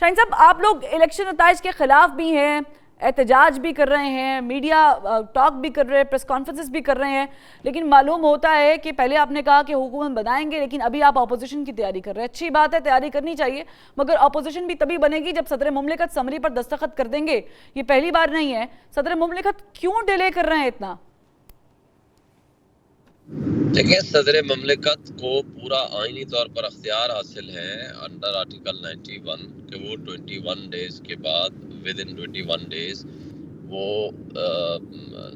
شاہین صاحب، آپ لوگ الیکشن نتائج کے خلاف بھی ہیں، احتجاج بھی کر رہے ہیں، میڈیا ٹاک بھی کر رہے ہیں، پریس کانفرنسز بھی کر رہے ہیں، لیکن معلوم ہوتا ہے کہ پہلے آپ نے کہا کہ حکومت بنائیں گے، لیکن ابھی آپ اپوزیشن کی تیاری کر رہے ہیں. اچھی بات ہے، تیاری کرنی چاہیے، مگر اپوزیشن بھی تبھی بنے گی جب صدر مملکت سمری پر دستخط کر دیں گے. یہ پہلی بار نہیں ہے. صدر مملکت کیوں ڈیلے کر رہے ہیں اتنا؟ دیکھیں، صدر مملکت کو پورا آئینی طور پر اختیار حاصل ہے انڈر آرٹیکل 91 کہ وہ 21 ڈیز کے بعد ود ان 21 ڈیز وہ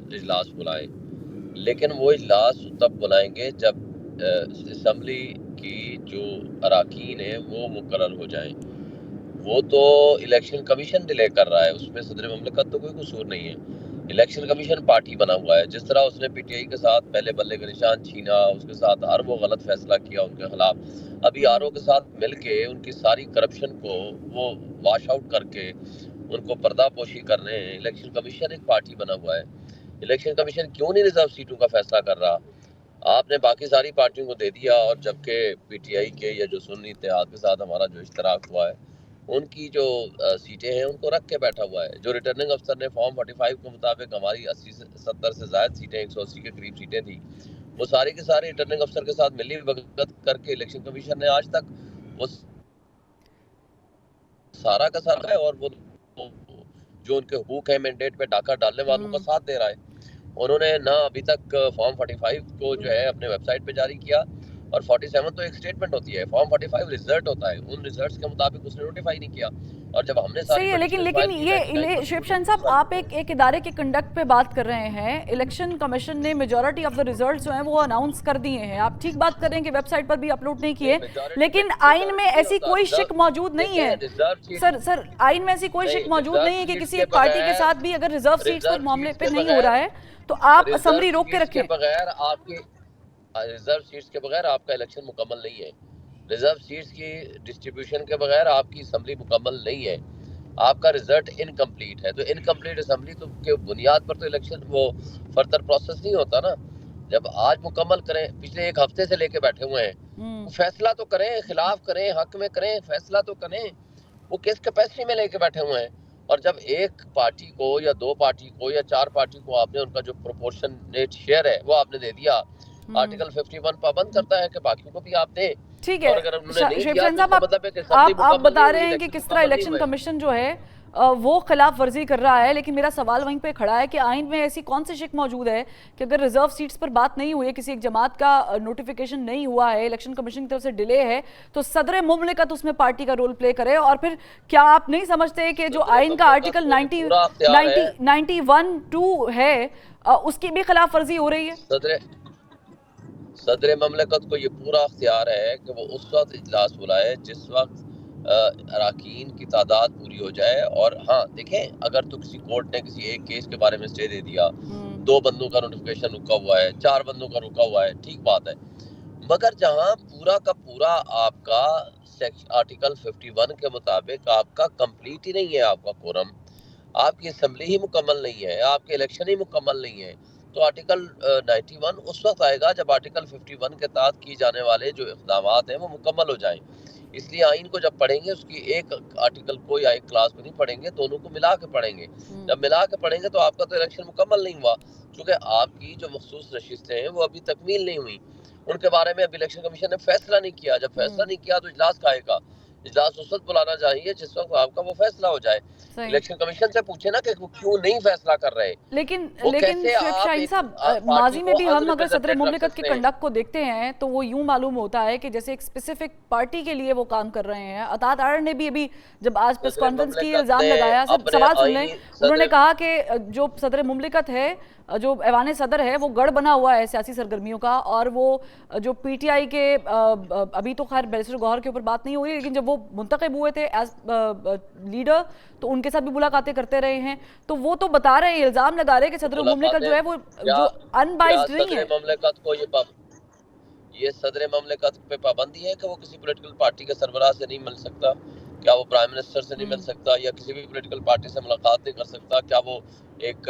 اجلاس بلائیں. لیکن وہ اجلاس تب بلائیں گے جب اسمبلی کی جو اراکین ہیں وہ مقرر ہو جائیں. وہ تو الیکشن کمیشن ڈیلے کر رہا ہے، اس میں صدر مملکت تو کوئی قصور نہیں ہے. الیکشن کمیشن پارٹی بنا ہوا ہے. جس طرح اس نے پی ٹی آئی کے ساتھ پہلے بلے کا نشان چھینا، اس کے ساتھ ہر وہ غلط فیصلہ کیا ان کے خلاف، ابھی آر او کے ساتھ مل کے ان کی ساری کرپشن کو وہ واش آؤٹ کر کے ان کو پردہ پوشی کر رہے ہیں. الیکشن کمیشن ایک پارٹی بنا ہوا ہے. الیکشن کمیشن کیوں نہیں ریزرو سیٹوں کا فیصلہ کر رہا؟ آپ نے باقی ساری پارٹیوں کو دے دیا، اور جبکہ پی ٹی آئی کے یا جو سنی اتحاد کے ساتھ ہمارا جو اشتراک ہوا ہے ان کی جو سیٹیں ہیں ان کو رکھ کے بیٹھا ہوا ہے. جو ریٹرننگ افسر نے فارم 45 کے مطابق ہماری 80-70 سے زائد سیٹیں، 180 کے قریب سیٹیں تھی، وہ ساری کی ساری ریٹرننگ افسر کے ساتھ ملی بھگت کر کے الیکشن کمیشن نے آج تک وہ سارا کا سارا ہے، اور وہ جو ان کے حقوق ہیں مینڈیٹ پہ ڈاکہ ڈالنے والوں کا ساتھ دے رہا ہے. انہوں نے نہ ابھی تک فارم 45 کو جو ہے اپنے ویب سائٹ پہ جاری کیا، اور 47 تو ایک سٹیٹمنٹ ہوتی ہے، فارم 45 ریزلٹ ہوتا ہے، ان ریزلٹس کے مطابق اس نے نوٹیفائی نہیں کیا. اور جب ہم نے ساری صحیح ہے، پٹیشنز لیکن فائل کی یہ شعیب شاہین صاحب، آپ ایک ادارے کے کنڈکٹ پہ بات کر رہے ہیں. الیکشن کمیشن نے میجورٹی آف دا ریزلٹس جو ہیں وہ اناؤنس کر دیے ہیں. آپ ٹھیک بات کر رہے ہیں کہ ویب سائٹ پر بھی اپلوڈ نہیں کیے، لیکن آئین میں ایسی کوئی شک موجود نہیں ہے. سر آئین میں ایسی کوئی شک موجود نہیں ہے کہ کسی ایک پارٹی کے ساتھ بھی اگر ریزرو سیٹس پر معاملے پہ نہیں ہو رہا ہے تو آپ اسمبلی روک کے رکھیں. ریزرو سیٹس کے بغیر آپ کا الیکشن مکمل نہیں ہے. ریزرو سیٹس کی ڈسٹریبیوشن کے بغیر آپ کی اسمبلی مکمل نہیں ہے. آپ کا رزلٹ انکمپلیٹ ہے، تو انکمپلیٹ اسمبلی تو کے بنیاد پر تو الیکشن وہ فردر پروسیس نہیں ہوتا نا. جب آج مکمل کریں، پچھلے ایک ہفتے سے لے کے بیٹھے ہوئے ہیں، فیصلہ تو کریں، خلاف کریں، حق میں کریں، فیصلہ تو کریں. وہ کس کیپیسٹی میں لے کے بیٹھے ہوئے ہیں؟ اور جب ایک پارٹی کو یا دو پارٹی کو یا چار پارٹی کو آپ نے ان کا جو پروپورشنیٹ شیئر ہے وہ آپ نے دے دیا، آرٹیکل 51 پابند کرتا ہے کہ باقیوں کو بھی آپ دیں. ٹھیک اور ہے اگر انہوں نے نہیں شعیب دیا شاہین تو اس صاحب، کا مطلب ہے کہ اسمبلی آپ مکمل نہیں بتا ہوئی، رہے ہیں کہ الیکشن کس طرح مکمل نہیں الیکشن ہوئے. کمیشن جو ہے وہ خلاف ورزی کر رہا ہے، لیکن میرا سوال وہیں پہ کھڑا ہے کہ آئین میں ایسی کون سی شک موجود ہے کہ اگر ریزرو سیٹس پر بات نہیں ہوئی ہے، کسی ایک جماعت کا نوٹیفیکیشن نہیں ہوا ہے، الیکشن کمیشن کی طرف سے ڈیلے ہے، تو صدر مملکت اس میں پارٹی کا رول پلے کرے؟ اور پھر کیا آپ نہیں سمجھتے کہ جو آئین کا آرٹیکل 91(2) ہے اس کی بھی خلاف ورزی ہو رہی ہے؟ صدر مملکت کو یہ پورا اختیار ہے کہ وہ اس وقت اجلاس بلائے جس وقت اراکین کی تعداد پوری ہو جائے. اور ہاں دیکھیں، اگر تو کسی کورٹ نے کسی ایک کیس کے بارے میں اسٹے دے دیا، 2 بندوں کا نوٹیفیکیشن رکا ہوا ہے، 4 بندوں کا رکا ہوا ہے، ٹھیک بات ہے. مگر جہاں پورا کا پورا آپ کا آرٹیکل 51 کے مطابق آپ کا کمپلیٹ ہی نہیں ہے، آپ کا کورم، آپ کی اسمبلی ہی مکمل نہیں ہے، آپ کے الیکشن ہی مکمل نہیں ہے، تو آرٹیکل 91 اس وقت آئے گا جب آرٹیکل 51 کے تحت کی جانے والے جو اقدامات ہیں وہ مکمل ہو جائیں. اس لیے آئین کو جب پڑھیں گے اس کی ایک آرٹیکل کو یا ایک کلاس کو نہیں پڑھیں گے، دونوں کو ملا کے پڑھیں گے. جب ملا کے پڑھیں گے تو آپ کا تو الیکشن مکمل نہیں ہوا، کیونکہ آپ کی جو مخصوص نشستیں ہیں وہ ابھی تکمیل نہیں ہوئی، ان کے بارے میں ابھی الیکشن کمیشن نے فیصلہ نہیں کیا. جب فیصلہ نہیں کیا تو اجلاس کھائے گا. اجلاس اس وقت بلانا چاہیے جس وقت آپ کا وہ فیصلہ ہو جائے. الیکشن کمیشن سے پوچھے نا کہ وہ کیوں نہیں فیصلہ کر رہے. لیکن کیسے شعیب آپ شاہین ایک صاحب، پارٹی ماضی میں کو بھی ہم اگر صدر انریپرزنٹیڈ رکھ مملکت کے سکتے ہیں؟ کنڈکٹ کو دیکھتے ہیں تو وہ یوں معلوم ہوتا ہے کہ جیسے ایک اسپیسیفک پارٹی کے لیے وہ کام کر رہے ہیں. اطاعت آرڈر نے بھی ابھی جب آج پریس صدر کانفرنس کی مملکت الزام نے لگایا، اپنے سوال سن لیں، آئینی انہوں نے صدر کہا کہ جو صدر مملکت ہے، جو ایوان صدر ہے، وہ گڑھ بنا ہوا ہے سیاسی سرگرمیوں کا. اور وہ جو پی ٹی آئی کے ابھی تو خیر بیرسٹر گوہر کے اوپر بات نہیں ہوئی، لیکن جب وہ منتخب ہوئے تھے ایز لیڈر تو ان کے ساتھ بھی ملاقاتیں کرتے رہے ہیں. تو وہ تو بتا رہے ہیں، الزام لگا رہے ہیں کہ صدر مملکت جو ہے وہ جو ان بائسڈ نہیں ہے. صدر مملکت کو یہ صدر مملکت پہ پابندی ہے کہ وہ کسی پولیٹیکل پارٹی کے سربراہ سے نہیں مل سکتا؟ کیا وہ پرائم منسٹر سے نہیں مل سکتا، یا کسی بھی پولیٹیکل پارٹی سے ملاقات نہیں کر سکتا؟ کیا وہ ایک